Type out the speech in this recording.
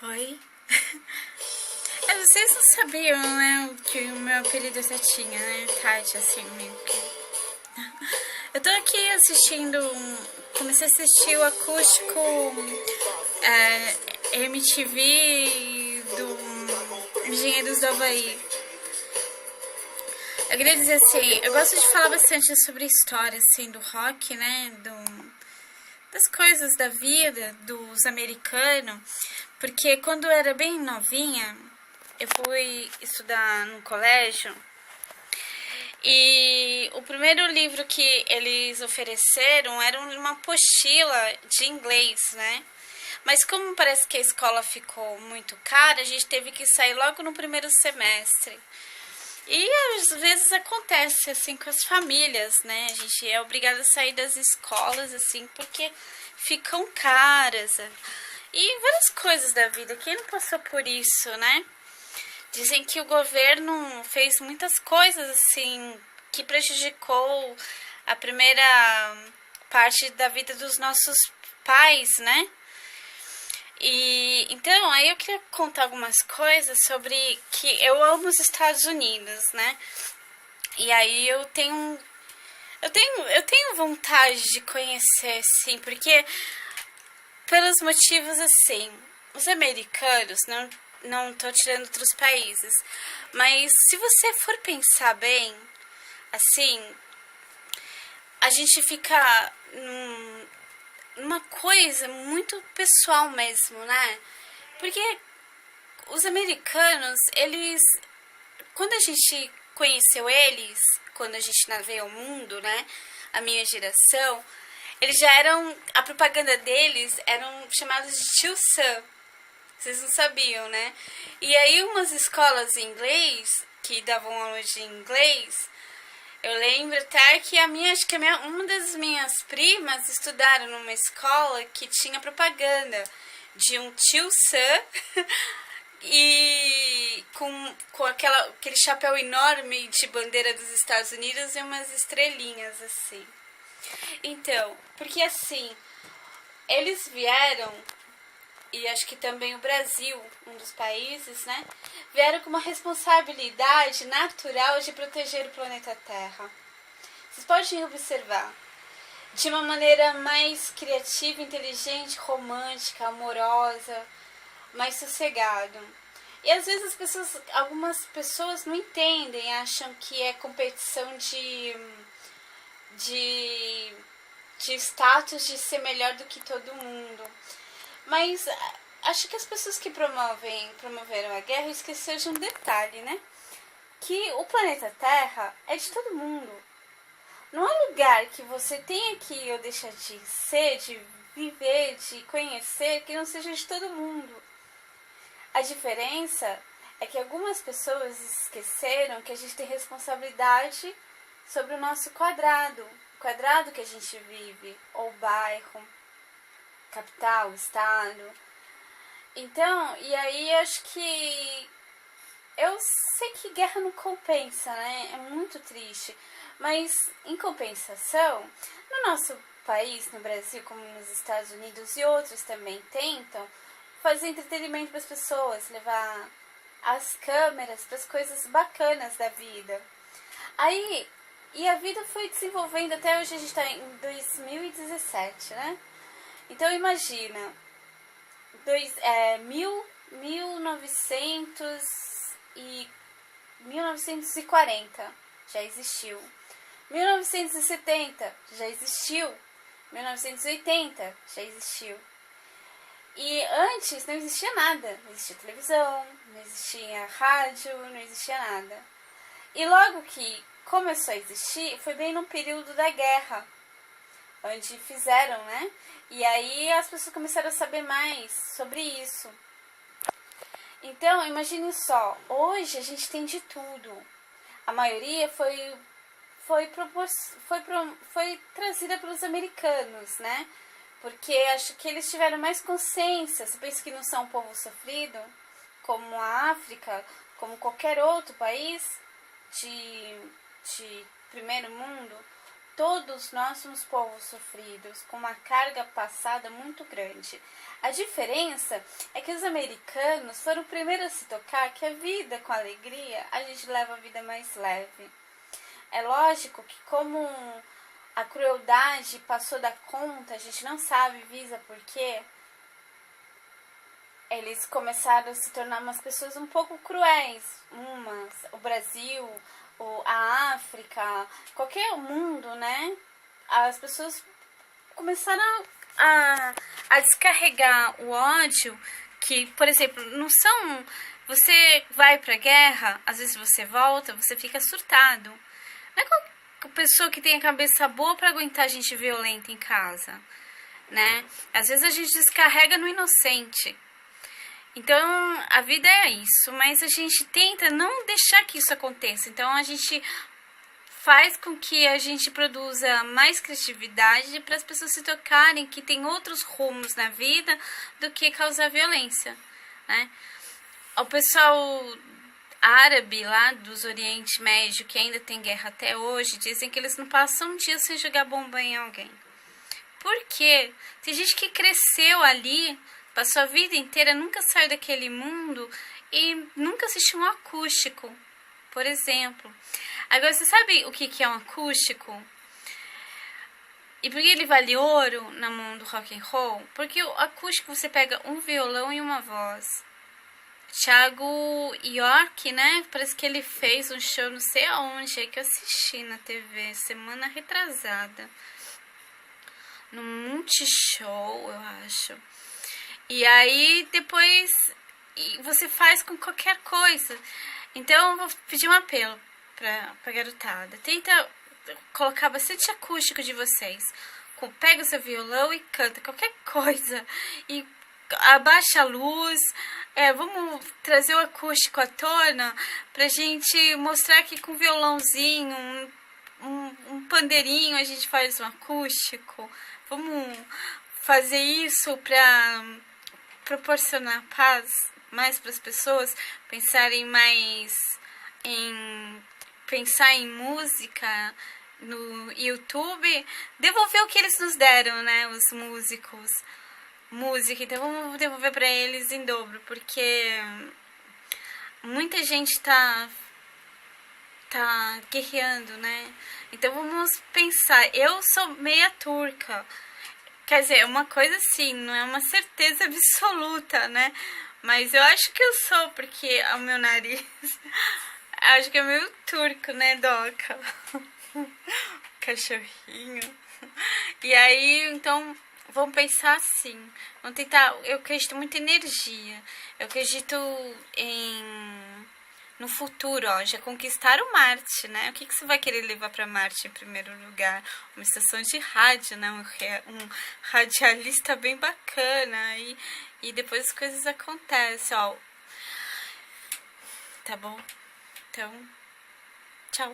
Oi? Vocês não sabiam, né, que o meu apelido já tinha, né? Tati, assim, meio que. Eu tô aqui assistindo. Comecei a assistir o acústico MTV do Engenheiros do Havaí. Eu queria dizer assim, eu gosto de falar bastante sobre a história, assim, do rock, né? Das coisas da vida dos americanos, porque quando eu era bem novinha, eu fui estudar no colégio e o primeiro livro que eles ofereceram era uma apostila de inglês, né? Mas como parece que a escola ficou muito cara, a gente teve que sair logo no primeiro semestre. E às vezes acontece assim com as famílias, né? A gente é obrigado a sair das escolas assim porque ficam caras. E várias coisas da vida. Quem não passou por isso, né? Dizem que o governo fez muitas coisas assim que prejudicou a primeira parte da vida dos nossos pais, né? E então, aí eu queria contar algumas coisas sobre que eu amo os Estados Unidos, né? E aí eu tenho vontade de conhecer, sim, porque pelos motivos assim, os americanos, não tô tirando outros países, mas se você for pensar bem, assim, a gente fica numa coisa muito pessoal mesmo, né? Porque os americanos, eles, quando a gente conheceu eles, quando a gente veio ao mundo, né? A minha geração, eles já eram, a propaganda deles eram chamados de tio Sam. Vocês não sabiam, né? E aí umas escolas em inglês, que davam aula de inglês, eu lembro até que acho que uma das minhas primas estudaram numa escola que tinha propaganda de um tio Sam e com aquele chapéu enorme de bandeira dos Estados Unidos e umas estrelinhas assim. Então, porque assim, eles vieram, e acho que também o Brasil, um dos países, né, vieram com uma responsabilidade natural de proteger o planeta Terra. Vocês podem observar, de uma maneira mais criativa, inteligente, romântica, amorosa, mais sossegado. E às vezes algumas pessoas não entendem, acham que é competição de, de status, de ser melhor do que todo mundo. Mas acho que as pessoas que promoveram a guerra esqueceram de um detalhe, né? Que o planeta Terra é de todo mundo. Não há lugar que você tenha que ir ou deixar de ser, de viver, de conhecer, que não seja de todo mundo. A diferença é que algumas pessoas esqueceram que a gente tem responsabilidade sobre o nosso quadrado. O quadrado que a gente vive, ou bairro, capital, estado. Então, e aí acho que eu sei que guerra não compensa, né? É muito triste. Mas, em compensação, no nosso país, no Brasil, como nos Estados Unidos e outros também tentam fazer entretenimento para as pessoas, levar as câmeras para as coisas bacanas da vida. Aí, e a vida foi desenvolvendo até hoje, a gente está em 2017, né? Então imagina, 1940 já existiu, 1970 já existiu, 1980 já existiu. E antes não existia nada, não existia televisão, não existia rádio, não existia nada. E logo que começou a existir, foi bem no período da guerra, onde fizeram, né? E aí as pessoas começaram a saber mais sobre isso. Então, imagine só, hoje a gente tem de tudo. A maioria foi trazida pelos americanos, né? Porque acho que eles tiveram mais consciência. Você pensa que não são um povo sofrido, como a África, como qualquer outro país de primeiro mundo? todos nós somos povos sofridos, com uma carga passada muito grande. A diferença é que os americanos foram os primeiros a se tocar que a vida com alegria, a gente leva a vida mais leve. É lógico que como a crueldade passou da conta, a gente não sabe, visa por quê, eles começaram a se tornar umas pessoas um pouco cruéis. O Brasil, a África, qualquer mundo, né? As pessoas começaram a descarregar o ódio que, por exemplo, não são... Você vai pra guerra, às vezes você volta, você fica surtado. Não é qualquer pessoa que tem a cabeça boa pra aguentar gente violenta em casa, né? Às vezes a gente descarrega no inocente. Então, a vida é isso, mas a gente tenta não deixar que isso aconteça. Então, a gente faz com que a gente produza mais criatividade para as pessoas se tocarem que tem outros rumos na vida do que causar violência, né? O pessoal árabe lá dos Oriente Médio, que ainda tem guerra até hoje, dizem que eles não passam um dia sem jogar bomba em alguém. Por quê? Tem gente que cresceu ali, passou a vida inteira, nunca saiu daquele mundo e nunca assistiu um acústico, por exemplo. Agora, você sabe o que é um acústico? E por que ele vale ouro no mundo rock and roll? Porque o acústico você pega um violão e uma voz. Thiago York, né? Parece que ele fez um show, não sei aonde, é que eu assisti na TV, semana retrasada. No Multishow, eu acho. E aí, depois, você faz com qualquer coisa. Então, eu vou pedir um apelo pra garotada. Tenta colocar bastante acústico de vocês. Pega o seu violão e canta qualquer coisa. E abaixa a luz. Vamos trazer o acústico à tona pra gente mostrar que com violãozinho, um pandeirinho, a gente faz um acústico. Vamos fazer isso pra proporcionar paz mais para as pessoas, pensarem mais pensar em música no YouTube, devolver o que eles nos deram, né, os músicos, música, então vamos devolver para eles em dobro, porque muita gente tá guerreando, né, então vamos pensar, eu sou meia turca. Quer dizer, uma coisa assim, não é uma certeza absoluta, né? Mas eu acho que eu sou, porque o meu nariz... acho que é meio turco, né, Doca? Cachorrinho. E aí, então, vamos pensar assim. Vamos tentar... Eu acredito muito em energia. Eu acredito no futuro, ó, já conquistaram Marte, né? O que você vai querer levar para Marte em primeiro lugar? Uma estação de rádio, né? Um radialista bem bacana. E depois as coisas acontecem, ó. Tá bom? Então, tchau.